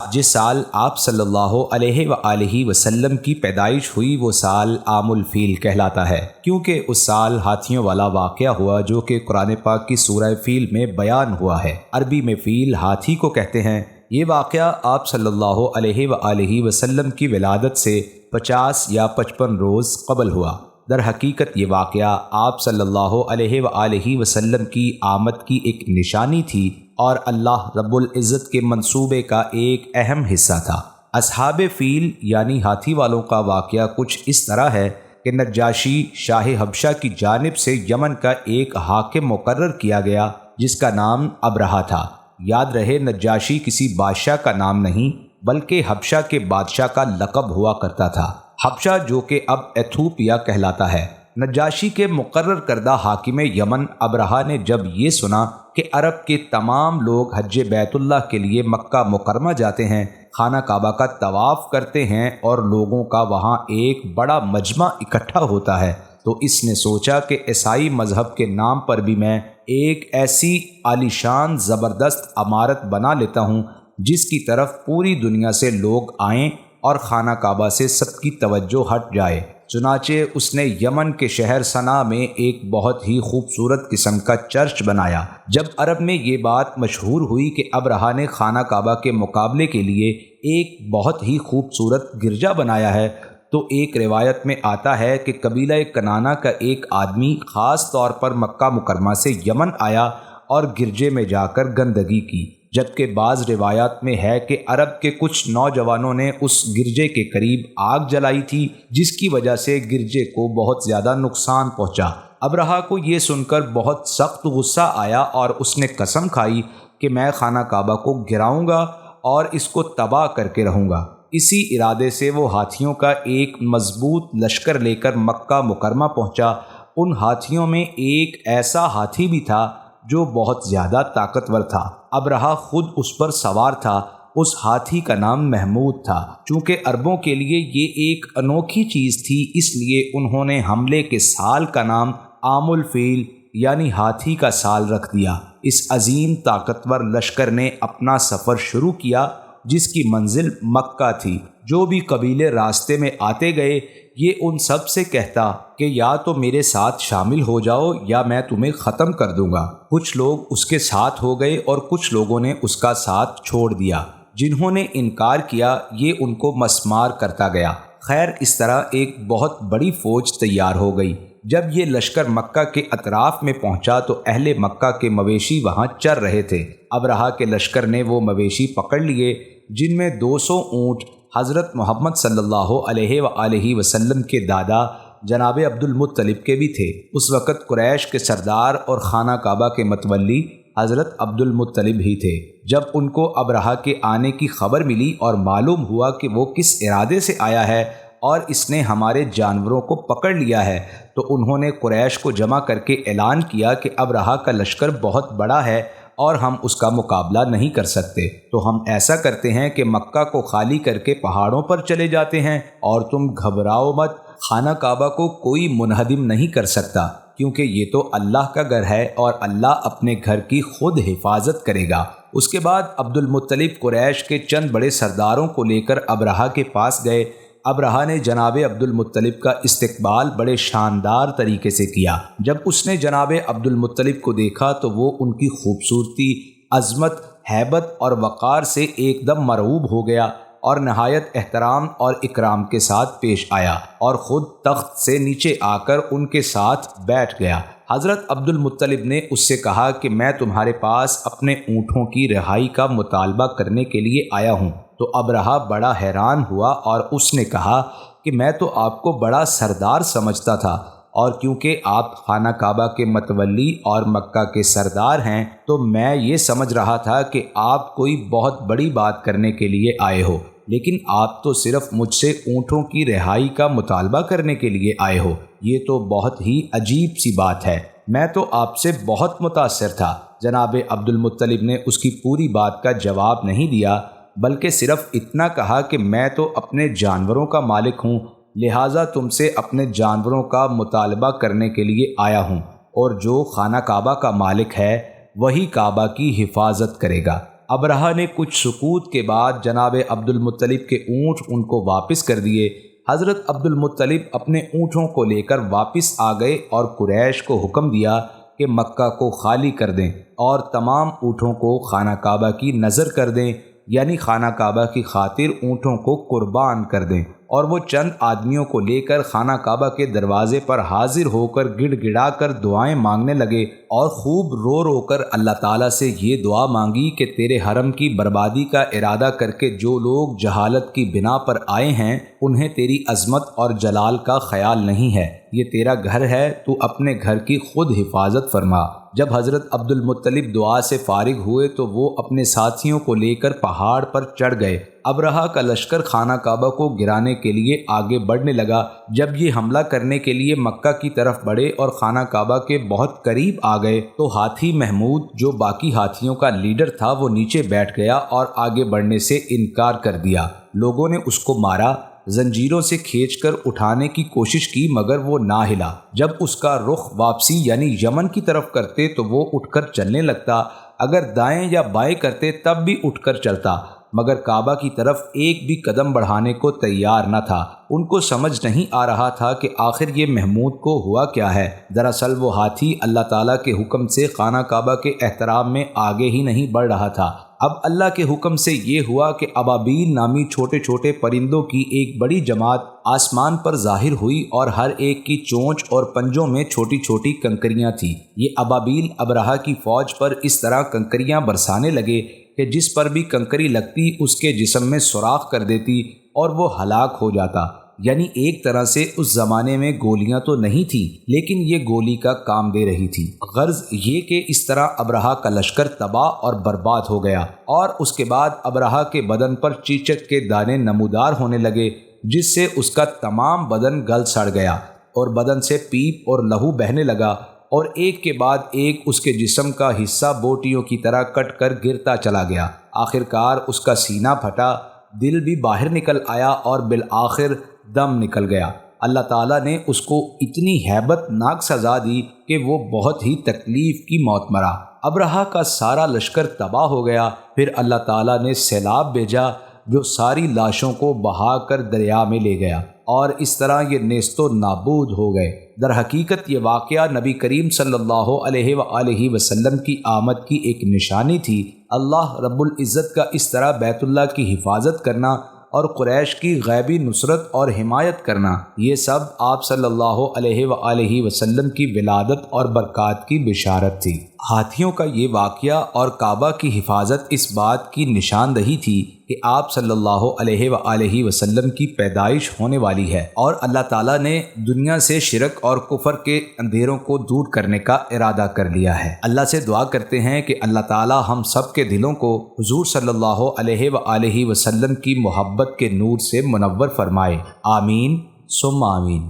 جس سال آپ صلی اللہ علیہ وآلہ وسلم کی پیدائش ہوئی وہ سال عام الفیل کہلاتا ہے، کیونکہ اس سال ہاتھیوں والا واقعہ ہوا جو کہ قرآن پاک کی سورہ فیل میں بیان ہوا ہے۔ عربی میں فیل ہاتھی کو کہتے ہیں۔ یہ واقعہ آپ صلی اللہ علیہ وآلہ وسلم کی ولادت سے 50 یا 55 روز قبل ہوا۔ در حقیقت یہ واقعہ آپ صلی اللہ علیہ وآلہ وسلم کی آمد کی ایک نشانی تھی اور اللہ رب العزت کے منصوبے کا ایک اہم حصہ تھا۔ اصحاب فیل یعنی ہاتھی والوں کا واقعہ کچھ اس طرح ہے کہ نجاشی شاہ حبشہ کی جانب سے یمن کا ایک حاکم مقرر کیا گیا جس کا نام ابرہہ تھا۔ یاد رہے نجاشی کسی بادشاہ کا نام نہیں بلکہ حبشہ کے بادشاہ کا لقب ہوا کرتا تھا۔ حبشہ جو کہ اب ایتھوپیا کہلاتا ہے۔ نجاشی کے مقرر کردہ حاکم یمن ابرہہ نے جب یہ سنا کہ عرب کے تمام لوگ حج بیت اللہ کے لیے مکہ مکرمہ جاتے ہیں، خانہ کعبہ کا طواف کرتے ہیں اور لوگوں کا وہاں ایک بڑا مجمع اکٹھا ہوتا ہے، تو اس نے سوچا کہ عیسائی مذہب کے نام پر بھی میں ایک ایسی عالیشان زبردست عمارت بنا لیتا ہوں جس کی طرف پوری دنیا سے لوگ آئیں اور خانہ کعبہ سے سب کی توجہ ہٹ جائے۔ چنانچہ اس نے یمن کے شہر صنعا میں ایک بہت ہی خوبصورت قسم کا چرچ بنایا۔ جب عرب میں یہ بات مشہور ہوئی کہ ابرہہ نے خانہ کعبہ کے مقابلے کے لیے ایک بہت ہی خوبصورت گرجا بنایا ہے، تو ایک روایت میں آتا ہے کہ قبیلہ کنانہ کا ایک آدمی خاص طور پر مکہ مکرمہ سے یمن آیا اور گرجے میں جا کر گندگی کی، جبکہ بعض روایات میں ہے کہ عرب کے کچھ نوجوانوں نے اس گرجے کے قریب آگ جلائی تھی جس کی وجہ سے گرجے کو بہت زیادہ نقصان پہنچا۔ ابرہہ کو یہ سن کر بہت سخت غصہ آیا اور اس نے قسم کھائی کہ میں خانہ کعبہ کو گراؤں گا اور اس کو تباہ کر کے رہوں گا۔ اسی ارادے سے وہ ہاتھیوں کا ایک مضبوط لشکر لے کر مکہ مکرمہ پہنچا۔ ان ہاتھیوں میں ایک ایسا ہاتھی بھی تھا جو بہت زیادہ طاقتور تھا۔ ابرہہ خود اس پر سوار تھا۔ اس ہاتھی کا نام محمود تھا۔ چونکہ عربوں کے لیے یہ ایک انوکھی چیز تھی، اس لیے انہوں نے حملے کے سال کا نام عام الفیل یعنی ہاتھی کا سال رکھ دیا۔ اس عظیم طاقتور لشکر نے اپنا سفر شروع کیا جس کی منزل مکہ تھی۔ جو بھی قبیلے راستے میں آتے گئے یہ ان سب سے کہتا کہ یا تو میرے ساتھ شامل ہو جاؤ یا میں تمہیں ختم کر دوں گا۔ کچھ لوگ اس کے ساتھ ہو گئے اور کچھ لوگوں نے اس کا ساتھ چھوڑ دیا۔ جنہوں نے انکار کیا یہ ان کو مسمار کرتا گیا۔ خیر اس طرح ایک بہت بڑی فوج تیار ہو گئی۔ جب یہ لشکر مکہ کے اطراف میں پہنچا تو اہل مکہ کے مویشی وہاں چر رہے تھے۔ ابرہہ کے لشکر نے وہ مویشی پکڑ لیے جن میں 200 اونٹ حضرت محمد صلی اللہ علیہ وآلہ وسلم کے دادا جناب عبد المطلب کے بھی تھے۔ اس وقت قریش کے سردار اور خانہ کعبہ کے متولی حضرت عبد المطلب ہی تھے۔ جب ان کو ابرہہ کے آنے کی خبر ملی اور معلوم ہوا کہ وہ کس ارادے سے آیا ہے اور اس نے ہمارے جانوروں کو پکڑ لیا ہے، تو انہوں نے قریش کو جمع کر کے اعلان کیا کہ ابرہہ کا لشکر بہت بڑا ہے اور ہم اس کا مقابلہ نہیں کر سکتے، تو ہم ایسا کرتے ہیں کہ مکہ کو خالی کر کے پہاڑوں پر چلے جاتے ہیں اور تم گھبراؤ مت، خانہ کعبہ کو کوئی منہدم نہیں کر سکتا، کیونکہ یہ تو اللہ کا گھر ہے اور اللہ اپنے گھر کی خود حفاظت کرے گا۔ اس کے بعد عبد المطلب قریش کے چند بڑے سرداروں کو لے کر ابرہہ کے پاس گئے۔ ابرہہ نے جناب عبد المطلب کا استقبال بڑے شاندار طریقے سے کیا۔ جب اس نے جناب عبد المطلب کو دیکھا تو وہ ان کی خوبصورتی، عظمت، ہیبت اور وقار سے ایک دم مرعوب ہو گیا اور نہایت احترام اور اکرام کے ساتھ پیش آیا اور خود تخت سے نیچے آ کر ان کے ساتھ بیٹھ گیا۔ حضرت عبد المطلب نے اس سے کہا کہ میں تمہارے پاس اپنے اونٹوں کی رہائی کا مطالبہ کرنے کے لیے آیا ہوں۔ تو ابرہہ بڑا حیران ہوا اور اس نے کہا کہ میں تو آپ کو بڑا سردار سمجھتا تھا، اور کیونکہ آپ خانہ کعبہ کے متولی اور مکہ کے سردار ہیں تو میں یہ سمجھ رہا تھا کہ آپ کوئی بہت بڑی بات کرنے کے لیے آئے ہو، لیکن آپ تو صرف مجھ سے اونٹوں کی رہائی کا مطالبہ کرنے کے لیے آئے ہو۔ یہ تو بہت ہی عجیب سی بات ہے۔ میں تو آپ سے بہت متاثر تھا۔ جناب عبد المطلب نے اس کی پوری بات کا جواب نہیں دیا بلکہ صرف اتنا کہا کہ میں تو اپنے جانوروں کا مالک ہوں، لہٰذا تم سے اپنے جانوروں کا مطالبہ کرنے کے لیے آیا ہوں، اور جو خانہ کعبہ کا مالک ہے وہی کعبہ کی حفاظت کرے گا۔ ابرہہ نے کچھ سکوت کے بعد جناب عبد المطلب کے اونٹ ان کو واپس کر دیے۔ حضرت عبد المطلب اپنے اونٹوں کو لے کر واپس آ گئے اور قریش کو حکم دیا کہ مکہ کو خالی کر دیں اور تمام اونٹوں کو خانہ کعبہ کی نذر کر دیں، یعنی خانہ کعبہ کی خاطر اونٹوں کو قربان کر دیں، اور وہ چند آدمیوں کو لے کر خانہ کعبہ کے دروازے پر حاضر ہو کر گڑ گڑا کر دعائیں مانگنے لگے اور خوب رو رو کر اللہ تعالیٰ سے یہ دعا مانگی کہ تیرے حرم کی بربادی کا ارادہ کر کے جو لوگ جہالت کی بنا پر آئے ہیں انہیں تیری عظمت اور جلال کا خیال نہیں ہے، یہ تیرا گھر ہے، تو اپنے گھر کی خود حفاظت فرما۔ جب حضرت عبد المطلب دعا سے فارغ ہوئے تو وہ اپنے ساتھیوں کو لے کر پہاڑ پر چڑھ گئے۔ ابرہہ کا لشکر خانہ کعبہ کو گرانے کے لیے آگے بڑھنے لگا۔ جب یہ حملہ کرنے کے لیے مکہ کی طرف بڑھے اور خانہ کعبہ کے بہت قریب آ گئے تو ہاتھی محمود جو باقی ہاتھیوں کا لیڈر تھا وہ نیچے بیٹھ گیا اور آگے بڑھنے سے انکار کر دیا۔ لوگوں نے اس کو مارا، زنجیروں سے کھینچ کر اٹھانے کی کوشش کی مگر وہ نہ ہلا۔ جب اس کا رخ واپسی یعنی یمن کی طرف کرتے تو وہ اٹھ کر چلنے لگتا، اگر دائیں یا بائیں کرتے تب بھی اٹھ کر چلتا، مگر کعبہ کی طرف ایک بھی قدم بڑھانے کو تیار نہ تھا۔ ان کو سمجھ نہیں آ رہا تھا کہ آخر یہ محمود کو ہوا کیا ہے۔ دراصل وہ ہاتھی اللہ تعالیٰ کے حکم سے خانہ کعبہ کے احترام میں آگے ہی نہیں بڑھ رہا تھا۔ اب اللہ کے حکم سے یہ ہوا کہ ابابیل نامی چھوٹے چھوٹے پرندوں کی ایک بڑی جماعت آسمان پر ظاہر ہوئی اور ہر ایک کی چونچ اور پنجوں میں چھوٹی چھوٹی کنکریاں تھیں۔ یہ ابابیل ابرہہ کی فوج پر اس طرح کنکریاں برسانے لگے کہ جس پر بھی کنکری لگتی اس کے جسم میں سوراخ کر دیتی اور وہ ہلاک ہو جاتا۔ یعنی ایک طرح سے اس زمانے میں گولیاں تو نہیں تھی لیکن یہ گولی کا کام دے رہی تھی۔ غرض یہ کہ اس طرح ابرہہ کا لشکر تباہ اور برباد ہو گیا، اور اس کے بعد ابرہہ کے بدن پر چیچک کے دانے نمودار ہونے لگے جس سے اس کا تمام بدن گل سڑ گیا اور بدن سے پیپ اور لہو بہنے لگا، اور ایک کے بعد ایک اس کے جسم کا حصہ بوٹیوں کی طرح کٹ کر گرتا چلا گیا۔ آخرکار اس کا سینہ پھٹا، دل بھی باہر نکل آیا اور بالآخر دم نکل گیا۔ اللہ تعالیٰ نے اس کو اتنی ہیبت ناک سزا دی کہ وہ بہت ہی تکلیف کی موت مرا۔ ابرہہ کا سارا لشکر تباہ ہو گیا۔ پھر اللہ تعالیٰ نے سیلاب بھیجا جو ساری لاشوں کو بہا کر دریا میں لے گیا، اور اس طرح یہ نیست و نابود ہو گئے۔ در حقیقت یہ واقعہ نبی کریم صلی اللہ علیہ وآلہ وسلم کی آمد کی ایک نشانی تھی۔ اللہ رب العزت کا اس طرح بیت اللہ کی حفاظت کرنا اور قریش کی غیبی نصرت اور حمایت کرنا، یہ سب آپ صلی اللہ علیہ وآلہ وسلم کی ولادت اور برکات کی بشارت تھی۔ ہاتھیوں کا یہ واقعہ اور کعبہ کی حفاظت اس بات کی نشاندہی تھی کہ آپ صلی اللہ علیہ وآلہ وسلم کی پیدائش ہونے والی ہے، اور اللہ تعالیٰ نے دنیا سے شرک اور کفر کے اندھیروں کو دور کرنے کا ارادہ کر لیا ہے۔ اللہ سے دعا کرتے ہیں کہ اللہ تعالیٰ ہم سب کے دلوں کو حضور صلی اللہ علیہ وآلہ وسلم کی محبت کے نور سے منور فرمائے۔ آمین ثم آمین۔